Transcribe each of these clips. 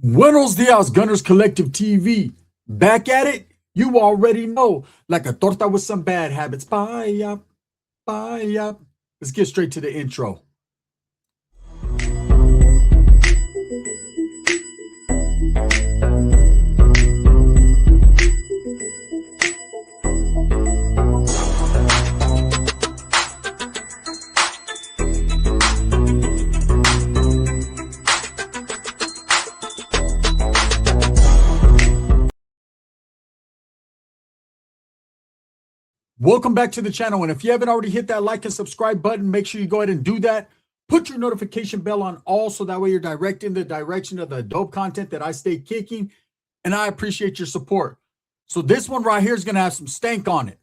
Buenos dias, Gunners Collective TV. Back at it? You already know. Like a torta with some bad habits. Bye up, bye up. Let's get straight to the intro. Welcome back to the channel. And if you haven't already hit that like and subscribe button, make sure you go ahead and do that. Put your notification bell on all so that way you're directed in the direction of the dope content that I stay kicking. And I appreciate your support. So this one right here is going to have some stank on it.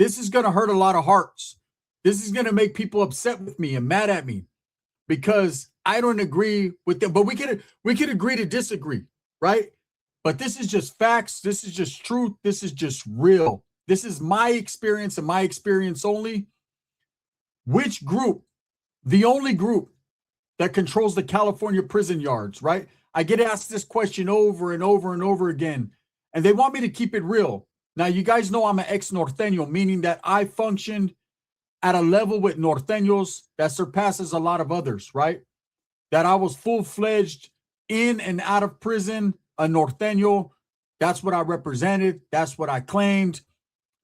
This is going to hurt a lot of hearts. This is going to make people upset with me and mad at me because I don't agree with them. But we could agree to disagree, right? But this is just facts. This is just truth. This is just real. This is my experience and my experience only. Which group, the only group that controls the California prison yards, right? I get asked this question over and over and over again, and they want me to keep it real. Now, you guys know I'm an ex-Norteño, meaning that I functioned at a level with Norteños that surpasses a lot of others, right? That I was full-fledged in and out of prison, a Norteño. That's what I represented. That's what I claimed.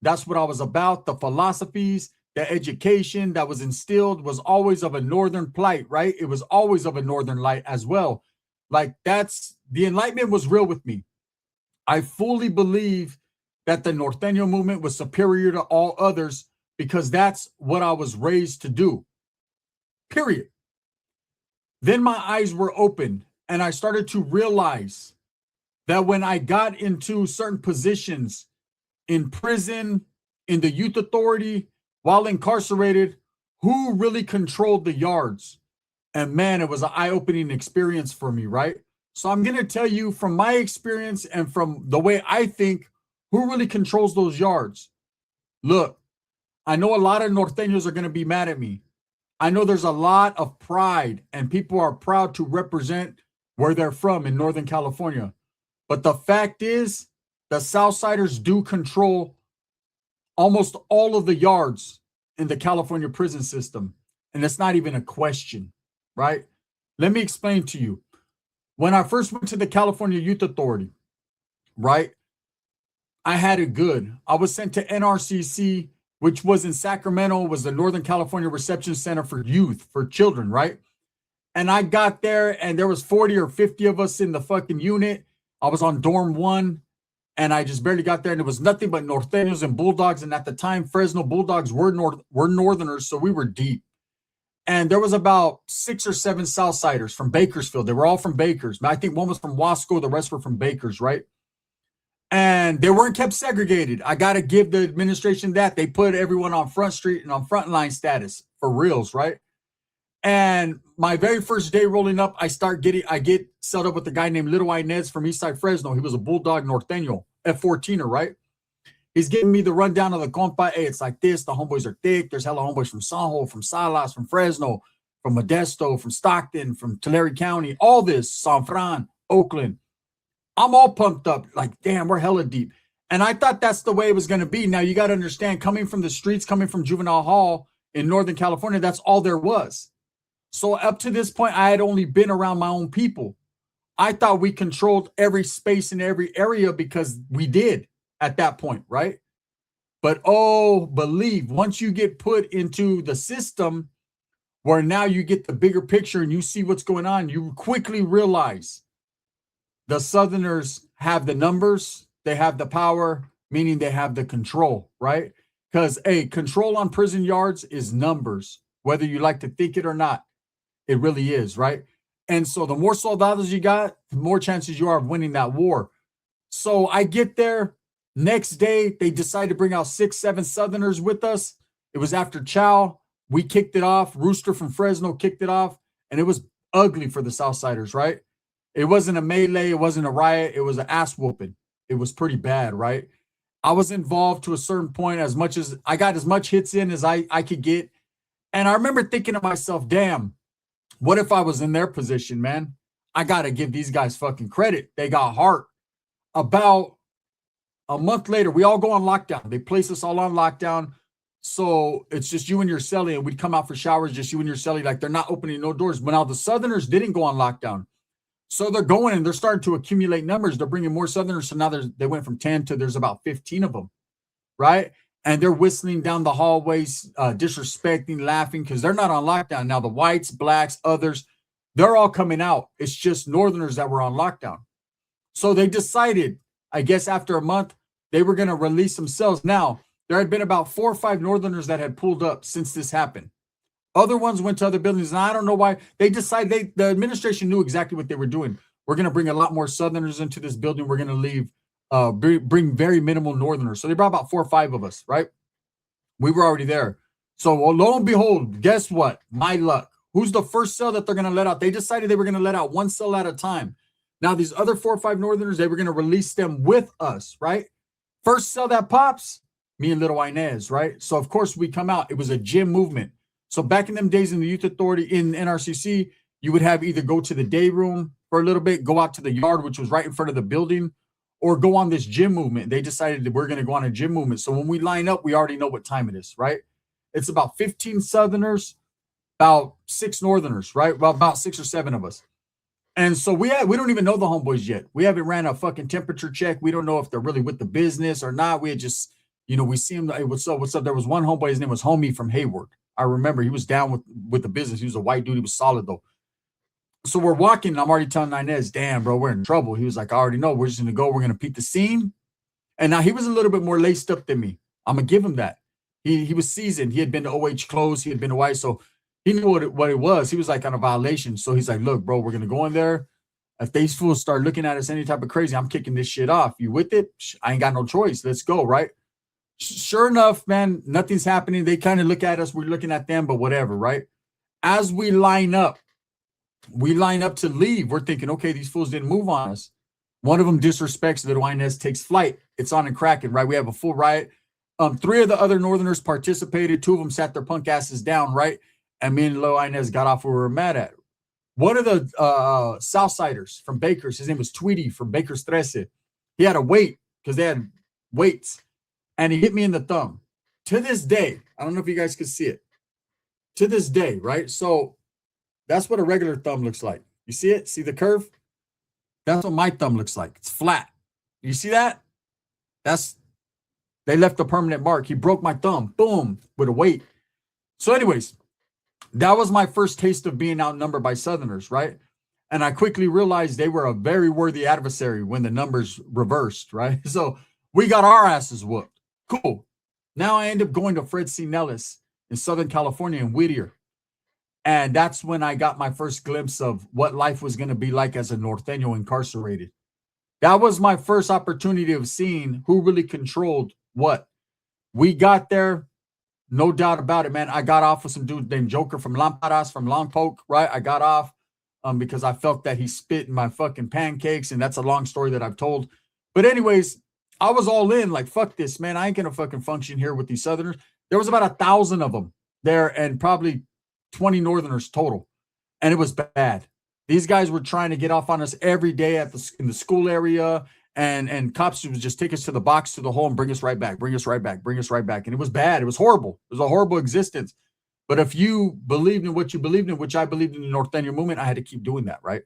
That's what I was about. The philosophies, the education that was instilled was always of a northern plight, right? It was always of a northern light as well. Like that's the enlightenment was real with me. I fully believe that the Norteño movement was superior to all others because that's what I was raised to do. Period. Then my eyes were opened and I started to realize that when I got into certain positions in prison, in the youth authority, while incarcerated, who really controlled the yards? And man, it was an eye-opening experience for me, right? So I'm going to tell you from my experience and from the way I think, who really controls those yards? Look, I know a lot of Norteños are going to be mad at me. I know there's a lot of pride and people are proud to represent where they're from in Northern California. But the fact is, the Southsiders do control almost all of the yards in the California prison system. And it's not even a question, right? Let me explain to you. When I first went to the California Youth Authority, right, I had it good. I was sent to NRCC, which was in Sacramento, was the Northern California Reception Center for youth, for children, right? And I got there and there was 40 or 50 of us in the fucking unit. I was on dorm 1. And I just barely got there, and it was nothing but Norteños and Bulldogs. And at the time, Fresno Bulldogs were Northerners, so we were deep. And there was about 6 or 7 Southsiders from Bakersfield. They were all from Bakers. I think one was from Wasco, the rest were from Bakers, right? And they weren't kept segregated. I got to give the administration that. They put everyone on Front Street and on frontline status for reals, right? And my very first day rolling up, I get set up with a guy named Little Inez from Eastside Fresno. He was a Bulldog Norteño, F-14er, right? He's giving me the rundown of the compa. Hey, it's like this. The homeboys are thick. There's hella homeboys from Sanjo, from Salas, from Fresno, from Modesto, from Stockton, from Tulare County, all this, San Fran, Oakland. I'm all pumped up. Like, damn, we're hella deep. And I thought that's the way it was going to be. Now, you got to understand, coming from the streets, coming from Juvenile Hall in Northern California, that's all there was. So up to this point, I had only been around my own people. I thought we controlled every space in every area because we did at that point, right? But oh, believe, once you get put into the system where now you get the bigger picture and you see what's going on, you quickly realize the Southerners have the numbers, they have the power, meaning they have the control, right? Because, hey, control on prison yards is numbers, whether you like to think it or not. It really is, right? And so the more soldados you got, the more chances you are of winning that war. So I get there. Next day, they decide to bring out 6, 7 Southerners with us. It was after Chow. We kicked it off. Rooster from Fresno kicked it off. And it was ugly for the Southsiders, right? It wasn't a melee. It wasn't a riot. It was an ass whooping. It was pretty bad, right? I was involved to a certain point, as much as I got as much hits in as I could get. And I remember thinking to myself, damn, what if I was in their position, man? I got to give these guys fucking credit. They got heart. About a month later, we all go on lockdown. They place us all on lockdown. So it's just you and your cellie, and we'd come out for showers, just you and your cellie. Like, they're not opening no doors. But now the Southerners didn't go on lockdown. So they're going and they're starting to accumulate numbers. They're bringing more Southerners. So now they went from 10 to there's about 15 of them, right? And they're whistling down the hallways, disrespecting, laughing, because they're not on lockdown. Now the whites, blacks, others, they're all coming out. It's just Northerners that were on lockdown. So they decided, I guess after a month, they were going to release themselves. Now, there had been about 4 or 5 Northerners that had pulled up since this happened. Other ones went to other buildings, and I don't know why. They decided, the administration knew exactly what they were doing. We're going to bring a lot more Southerners into this building. We're going to leave, bring very minimal Northerners. So they brought about 4 or 5 of us, right? We were already there. So lo and behold, guess what? My luck. Who's the first cell that they're going to let out? They decided they were going to let out 1 cell at a time. Now, these other 4 or 5 Northerners, they were going to release them with us, right? First cell that pops, me and little Inez, right? So, of course, we come out. It was a gym movement. So back in them days in the Youth Authority, in NRCC, you would have either go to the day room for a little bit, go out to the yard, which was right in front of the building, or go on this gym movement. They decided that we're going to go on a gym movement. So when we line up, we already know what time it is, right? It's about 15 Southerners, about 6 Northerners, right? Well, about 6 or 7 of us. And so we don't even know the homeboys yet. We haven't ran a fucking temperature check. We don't know if they're really with the business or not. We had just, we see him. Hey, what's up? What's up? There was one homeboy. His name was Homie from Hayward. I remember he was down with the business. He was a white dude. He was solid though. So we're walking, and I'm already telling Inez, damn, bro, we're in trouble. He was like, I already know. We're just going to go. We're going to peep the scene. And now he was a little bit more laced up than me. I'm going to give him that. He was seasoned. He had been to OH close. He had been to white. So he knew what it was. He was like on a violation. So he's like, look, bro, we're going to go in there. If these fools start looking at us any type of crazy, I'm kicking this shit off. You with it? I ain't got no choice. Let's go, right? Sure enough, man, nothing's happening. They kind of look at us. We're looking at them, but whatever, right? As we line up to leave. We're thinking, okay, these fools didn't move on us. One of them disrespects little Inez, takes flight. It's on and cracking, right? We have a full riot. 3 of the other Northerners participated. 2 of them sat their punk asses down, right? And me and little Inez got off where we were mad at. One of the Southsiders from Baker's, his name was Tweety from Baker's 13. He had a weight because they had weights, and he hit me in the thumb. To this day, I don't know if you guys could see it. To this day, right? So that's what a regular thumb looks like. You see it? See the curve? That's what my thumb looks like. It's flat. You see that? They left a permanent mark. He broke my thumb. Boom. With a weight. So anyways, that was my first taste of being outnumbered by Southerners, right? And I quickly realized they were a very worthy adversary when the numbers reversed, right? So we got our asses whooped. Cool. Now I end up going to Fred C. Nellis in Southern California in Whittier. And that's when I got my first glimpse of what life was going to be like as a Norteño incarcerated. That was my first opportunity of seeing who really controlled what. We got there, no doubt about it, man. I got off with some dude named Joker from Lamparas, from Lompoc, right? I got off because I felt that he spit in my fucking pancakes, and that's a long story that I've told. But anyways, I was all in, like, fuck this, man. I ain't going to fucking function here with these Southerners. There was about 1,000 of them there and probably 20 Northerners total. And it was bad. These guys were trying to get off on us every day in the school area. And cops would just take us to the box, to the hole, and bring us right back, bring us right back, bring us right back. And it was bad. It was horrible. It was a horrible existence. But if you believed in what you believed in, which I believed in the Norteño movement, I had to keep doing that, right?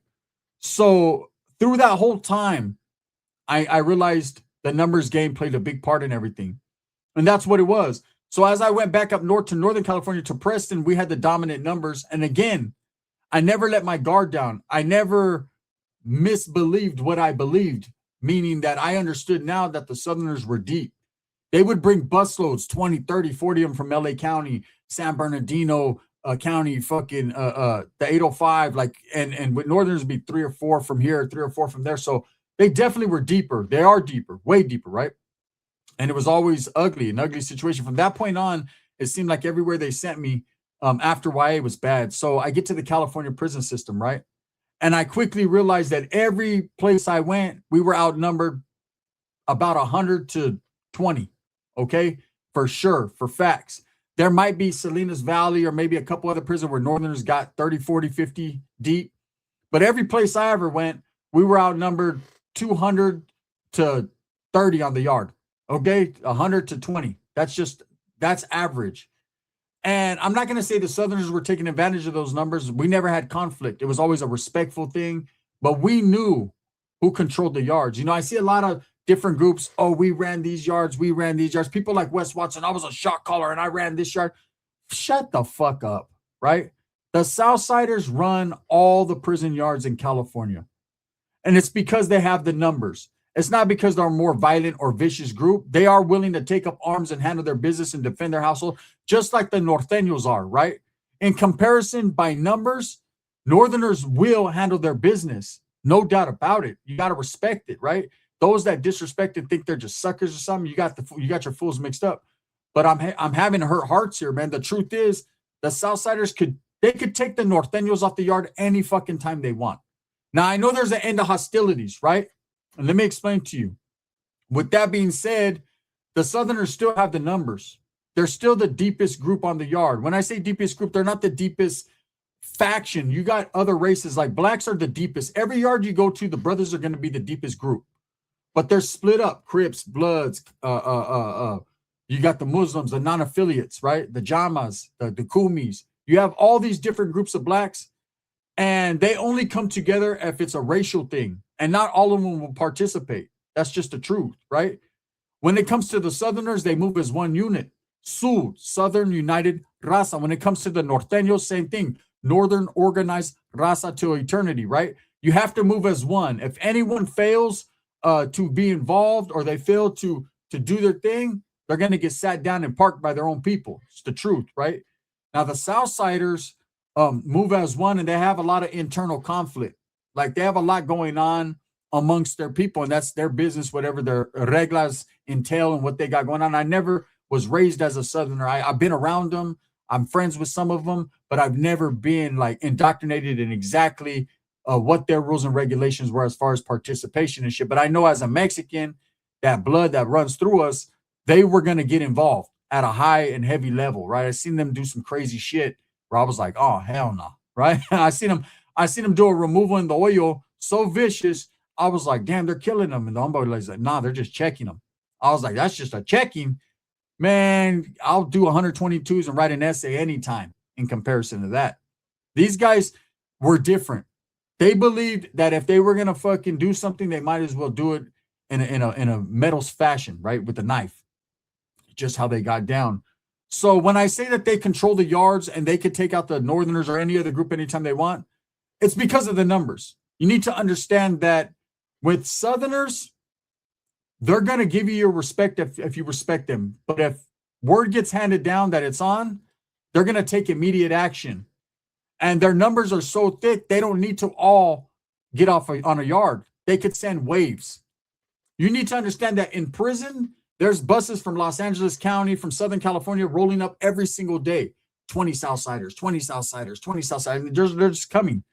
So through that whole time, I realized the numbers game played a big part in everything. And that's what it was. So as I went back up north to Northern California, to Preston, we had the dominant numbers. And again, I never let my guard down. I never misbelieved what I believed, meaning that I understood now that the Southerners were deep. They would bring busloads, 20, 30, 40 of them from LA County, San Bernardino County, fucking the 805, like, and with Northerners would be 3 or 4 from here, 3 or 4 from there. So they definitely were deeper. They are deeper, way deeper, right? And it was always ugly, an ugly situation. From that point on, it seemed like everywhere they sent me after YA was bad. So I get to the California prison system, right? And I quickly realized that every place I went, we were outnumbered about 100 to 20, okay? For sure, for facts. There might be Salinas Valley or maybe a couple other prisons where Northerners got 30, 40, 50 deep. But every place I ever went, we were outnumbered 200 to 30 on the yard. Okay, 100 to 20. That's average. And I'm not going to say the Southerners were taking advantage of those numbers. We never had conflict. It was always a respectful thing, but we knew who controlled the yards. You know, I see a lot of different groups. Oh, we ran these yards. We ran these yards. People like Wes Watson. I was a shot caller and I ran this yard. Shut the fuck up, right? The Southsiders run all the prison yards in California. And it's because they have the numbers. It's not because they're a more violent or vicious group. They are willing to take up arms and handle their business and defend their household, just like the Norteños are, right? In comparison, by numbers, Northerners will handle their business. No doubt about it. You got to respect it, right? Those that disrespect and think they're just suckers or something, you got your fools mixed up. But I'm having to hurt hearts here, man. The truth is, the Southsiders could take the Norteños off the yard any fucking time they want. Now, I know there's an end of hostilities, right? And let me explain to you. With that being said, the Southerners still have the numbers. They're still the deepest group on the yard. When I say deepest group, they're not the deepest faction. You got other races, like blacks are the deepest. Every yard you go to, the brothers are going to be the deepest group. But they're split up. Crips, Bloods, you got the Muslims, the non-affiliates, right? The Jamas, the Kumis. You have all these different groups of blacks, and they only come together if it's a racial thing. And not all of them will participate. That's just the truth, right? When it comes to the Southerners, they move as one unit. SUD, Southern United Raza. When it comes to the Norteños, same thing. Northern Organized Raza to eternity, right? You have to move as one. If anyone fails to be involved or they fail to do their thing, they're going to get sat down and parked by their own people. It's the truth, right? Now, the Southsiders move as one, and they have a lot of internal conflict. Like, they have a lot going on amongst their people, and that's their business, whatever their reglas entail and what they got going on. I never was raised as a Southerner. I've been around them. I'm friends with some of them, but I've never been, like, indoctrinated in exactly what their rules and regulations were as far as participation and shit. But I know as a Mexican, that blood that runs through us, they were going to get involved at a high and heavy level, right? I seen them do some crazy shit where I was like, oh, hell no, right? I seen them do a removal in the oil so vicious. I was like, damn, they're killing them. And the homeboy was like, nah, they're just checking them. I was like, that's just a checking. Man, I'll do 122s and write an essay anytime in comparison to that. These guys were different. They believed that if they were going to fucking do something, they might as well do it in a metals fashion, right? With a knife. Just how they got down. So when I say that they control the yards and they could take out the Northerners or any other group anytime they want, it's because of the numbers. You need to understand that with Southerners, they're going to give you your respect if you respect them. But if word gets handed down that it's on, they're going to take immediate action. And their numbers are so thick, they don't need to all get off on a yard. They could send waves. You need to understand that in prison, there's buses from Los Angeles County, from Southern California, rolling up every single day. 20 Southsiders, 20 Southsiders, 20 Southsiders. They're just coming.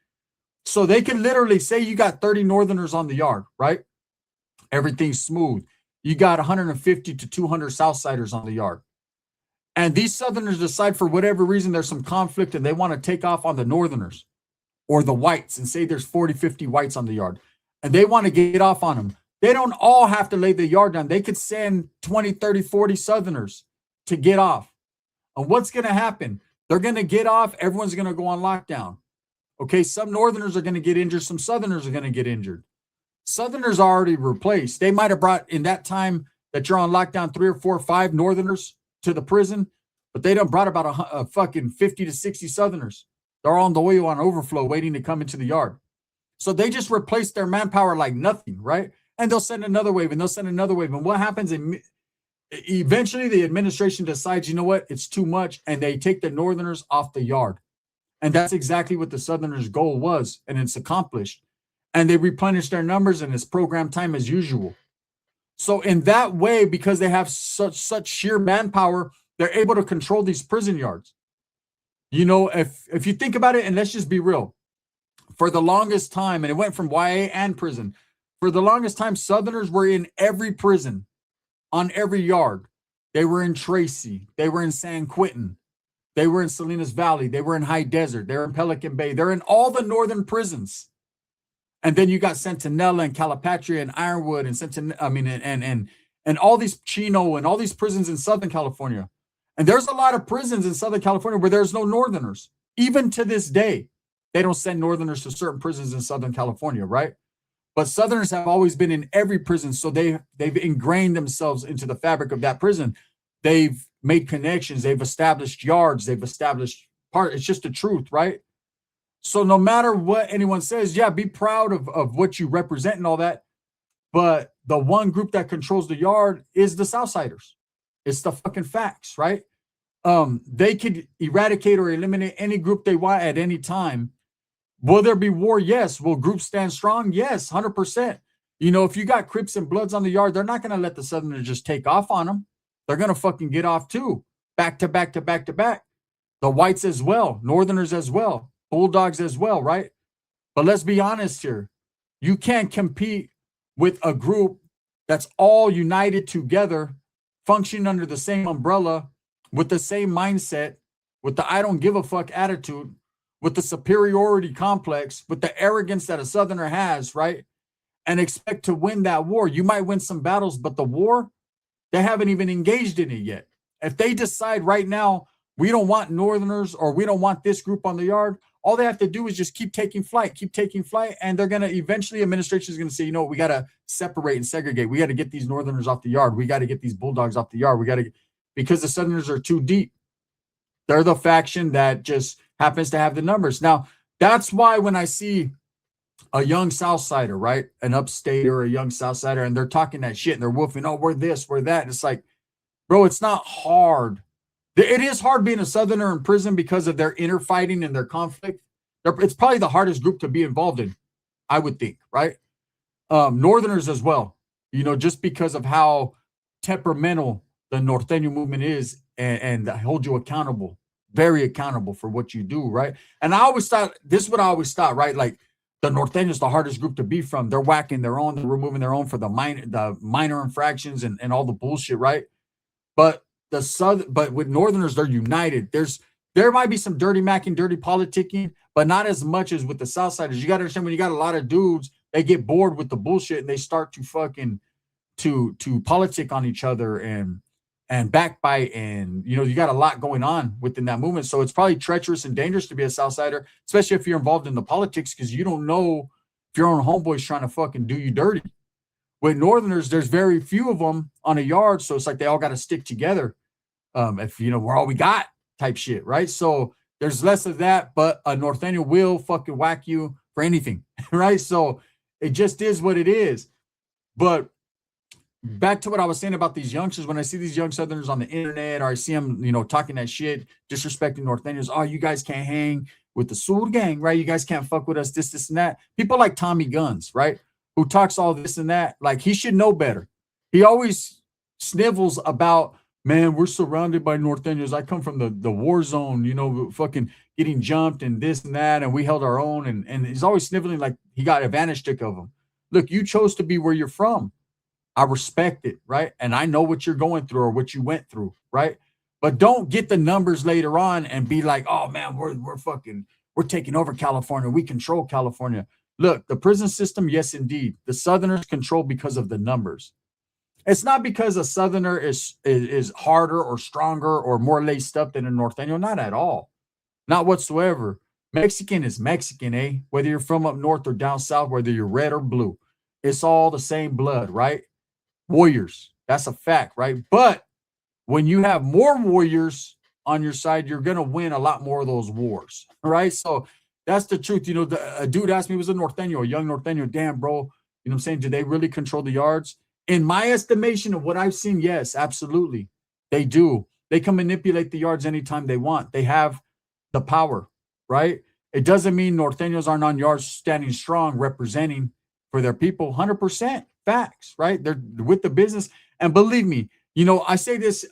So they can literally say you got 30 Northerners on the yard, right? Everything's smooth. You got 150 to 200 Southsiders on the yard. And these Southerners decide for whatever reason there's some conflict and they want to take off on the Northerners or the whites and say there's 40, 50 whites on the yard. And they want to get off on them. They don't all have to lay the yard down. They could send 20, 30, 40 Southerners to get off. And what's going to happen? They're going to get off. Everyone's going to go on lockdown. Okay, some Northerners are going to get injured. Some Southerners are going to get injured. Southerners are already replaced. They might have brought, in that time that you're on lockdown, 3 or 4 or 5 Northerners to the prison, but they done brought about a fucking 50 to 60 Southerners. They're on the way on overflow waiting to come into the yard. So they just replaced their manpower like nothing, right? And they'll send another wave, and they'll send another wave. And what happens? Eventually, the administration decides, you know what? It's too much, and they take the Northerners off the yard. And that's exactly what the Southerners' goal was, and it's accomplished. And they replenish their numbers, and it's program time as usual. So in that way, because they have such sheer manpower, they're able to control these prison yards. You know, if you think about it, and let's just be real, for the longest time, and it went from YA and prison, for the longest time, Southerners were in every prison, on every yard. They were in Tracy. They were in San Quentin. They were in Salinas Valley. They were in High Desert. They were in Pelican Bay. They're in all the northern prisons. And then you got Centinela and Calipatria and Ironwood and and all these Chino and all these prisons in Southern California. And there's a lot of prisons in Southern California where there's no Northerners. Even to this day, they don't send Northerners to certain prisons in Southern California, right? But Southerners have always been in every prison, so they've ingrained themselves into the fabric of that prison. They've made connections, they've established yards, they've established part. It's just the truth, right? So no matter what anyone says, yeah, be proud of what you represent and all that. But the one group that controls the yard is the Southsiders. It's the fucking facts, right? They could eradicate or eliminate any group they want at any time. Will there be war? Yes. Will groups stand strong? Yes, 100%. You know, if you got Crips and Bloods on the yard, they're not going to let the Southerners just take off on them. They're going to fucking get off too. Back to back to back to back. The whites as well. Northerners as well. Bulldogs as well, right? But let's be honest here. You can't compete with a group that's all united together, functioning under the same umbrella, with the same mindset, with the I don't give a fuck attitude, with the superiority complex, with the arrogance that a Southerner has, right? And expect to win that war. You might win some battles, but the war, they haven't even engaged in it yet. If they decide right now, we don't want Northerners or we don't want this group on the yard, all they have to do is just keep taking flight, and they're going to eventually, administration is going to say, you know, we got to separate and segregate. We got to get these Northerners off the yard. We got to get these Bulldogs off the yard. Because the Southerners are too deep. They're the faction that just happens to have the numbers. Now, that's why when I see a young Southsider, right, an upstate or a young Southsider, and they're talking that shit and they're woofing, oh, we're this, we're that. And it's like, bro, it's not hard. It is hard being a Southerner in prison because of their inner fighting and their conflict. It's probably the hardest group to be involved in, I would think, right? Northerners as well, you know, just because of how temperamental the Norteño movement is and hold you accountable, very accountable for what you do, right? And I always thought, this is what I always thought, right? Like, the Norteño is the hardest group to be from. They're whacking their own, they're removing their own for the minor infractions and all the bullshit, right? But but with Northerners, they're united. There might be some dirty macking, dirty politicking, but not as much as with the Southsiders. You got to understand, when you got a lot of dudes, they get bored with the bullshit and they start to fucking to politic on each other and backbite, and you know, you got a lot going on within that movement. So it's probably treacherous and dangerous to be a Southsider, especially if you're involved in the politics, because you don't know if your own homeboy's trying to fucking do you dirty. With Northerners, there's very few of them on a yard, so it's like they all got to stick together. If you know, we're all we got type shit, right? So there's less of that, but a Norteño will fucking whack you for anything, right? So it just is what it is. But back to what I was saying about these youngsters, when I see these young Southerners on the internet, or I see them, you know, talking that shit, disrespecting Norteños, oh, you guys can't hang with the Sur gang, right? You guys can't fuck with us, this, and that. People like Tommy Guns, right? Who talks all this and that, like he should know better. He always snivels about, man, we're surrounded by Norteños. I come from the war zone, you know, fucking getting jumped and this and that, and we held our own. And he's always sniveling like he got advantage of them. Look, you chose to be where you're from. I respect it, right? And I know what you're going through or what you went through, right? But don't get the numbers later on and be like, oh man, we're taking over California. We control California. Look, the prison system, yes, indeed. The Southerners control because of the numbers. It's not because a Southerner is harder or stronger or more laced up than a Norteño. Not at all. Not whatsoever. Mexican is Mexican, eh? Whether you're from up north or down south, whether you're red or blue, it's all the same blood, right? Warriors. That's a fact, right? But when you have more warriors on your side, you're going to win a lot more of those wars, right? So that's the truth. You know, a dude asked me, was a Norteño, a young Norteño, damn, bro, you know what I'm saying? Do they really control the yards? In my estimation of what I've seen, yes, absolutely. They do. They can manipulate the yards anytime they want. They have the power, right? It doesn't mean Norteños aren't on yards standing strong, representing for their people. 100% facts, right? They're with the business. And believe me, you know, I say this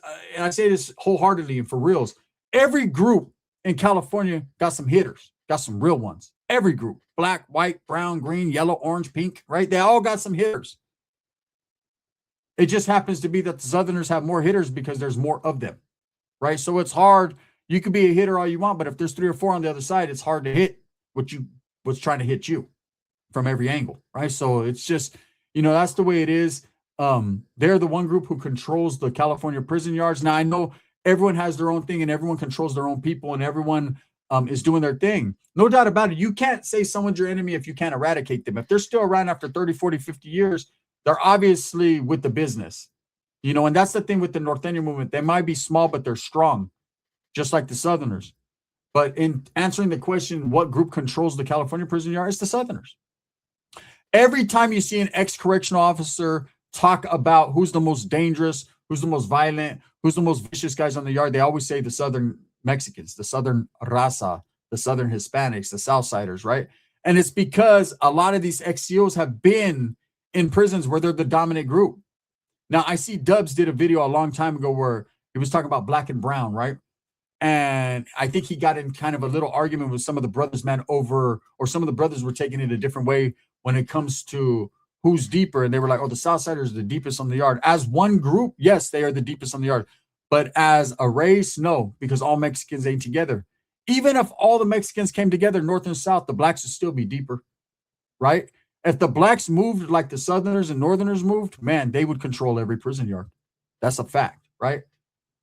wholeheartedly and for reals. Every group in California got some hitters, got some real ones. Every group, black, white, brown, green, yellow, orange, pink, right? They all got some hitters. It just happens to be that the Southerners have more hitters because there's more of them, right? So it's hard. You could be a hitter all you want, but if there's 3 or 4 on the other side, it's hard to hit what's trying to hit you. from every angle, right? So it's just, that's the way it is. They're the one group who controls the California prison yards. Now I know everyone has their own thing and everyone controls their own people and everyone is doing their thing. No doubt about it. You can't say someone's your enemy if you can't eradicate them. If they're still around after 30, 40, 50 years, they're obviously with the business, and that's the thing with the Norteño movement. They might be small, but they're strong, just like the Southerners. But in answering the question, what group controls the California prison yard? It's the Southerners. Every time you see an ex-correctional officer talk about who's the most dangerous, who's the most violent, who's the most vicious guys on the yard, they always say the Southern Mexicans, the Southern Raza, the Southern Hispanics, the Southsiders, right? And it's because a lot of these ex-COs have been in prisons where they're the dominant group. Now, I see Dubs did a video a long time ago where he was talking about black and brown, right? And I think he got in kind of a little argument with some of the brothers, man, or some of the brothers were taking it a different way when it comes to who's deeper. And they were like, oh, the Southsiders are the deepest on the yard. As one group, yes, they are the deepest on the yard. But as a race, no, because all Mexicans ain't together. Even if all the Mexicans came together, North and South, the blacks would still be deeper, right? If the blacks moved like the Southerners and Northerners moved, man, they would control every prison yard. That's a fact, right?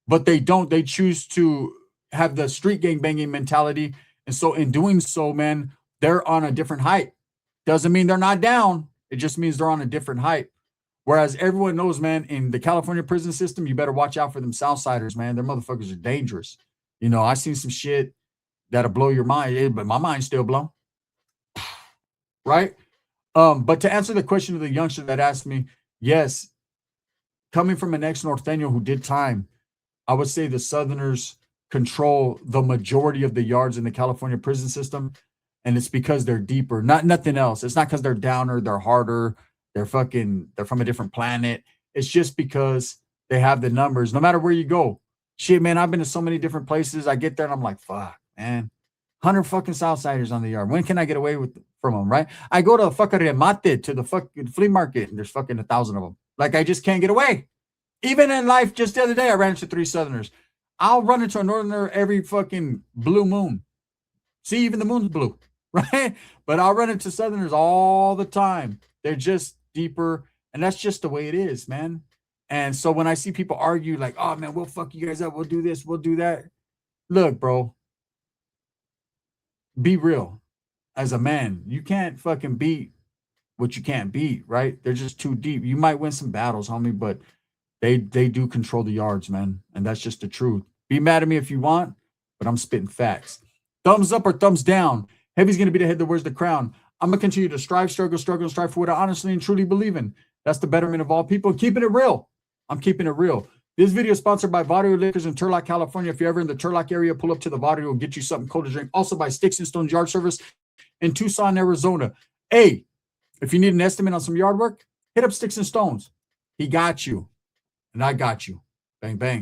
But they don't. They choose to have the street gang banging mentality. And so in doing so, man, they're on a different height. Doesn't mean they're not down. It just means they're on a different height. Whereas everyone knows, man, in the California prison system, you better watch out for them Southsiders, man. Their motherfuckers are dangerous. I seen some shit that'll blow your mind, but my mind's still blown. Right? But to answer the question of the youngster that asked me, yes, coming from an ex-Norteño who did time, I would say the Southerners control the majority of the yards in the California prison system. And it's because they're deeper, nothing else. It's not because they're downer, they're harder, they're from a different planet. It's just because they have the numbers. No matter where you go. Shit, man, I've been to so many different places. I get there and I'm like, fuck, man. 100 fucking Southsiders on the yard. When can I get away from them, right? I go to the fucking remate, to the fucking flea market, and there's fucking 1,000 of them. Like, I just can't get away. Even in life, just the other day, I ran into 3 Southerners. I'll run into a Northerner every fucking blue moon. See, even the moon's blue, right? But I'll run into Southerners all the time. They're just deeper, and that's just the way it is, man. And so when I see people argue like, oh, man, we'll fuck you guys up. We'll do this. We'll do that. Look, bro. Be real. As a man, you can't fucking beat what you can't beat, right? They're just too deep. You might win some battles, homie, but they do control the yards, man. And that's just the truth. Be mad at me if you want, but I'm spitting facts. Thumbs up or thumbs down. Heavy's going to be the head that wears the crown. I'm going to continue to strive, struggle, and strive for what I honestly and truly believe in. That's the betterment of all people. Keeping it real. I'm keeping it real. This video is sponsored by Barrio Liquors in Turlock, California. If you're ever in the Turlock area, pull up to the Barrio. We'll get you something cold to drink. Also by Sticks and Stones Yard Service in Tucson, Arizona. Hey, if you need an estimate on some yard work, hit up Sticks and Stones. He got you. And I got you. Bang, bang.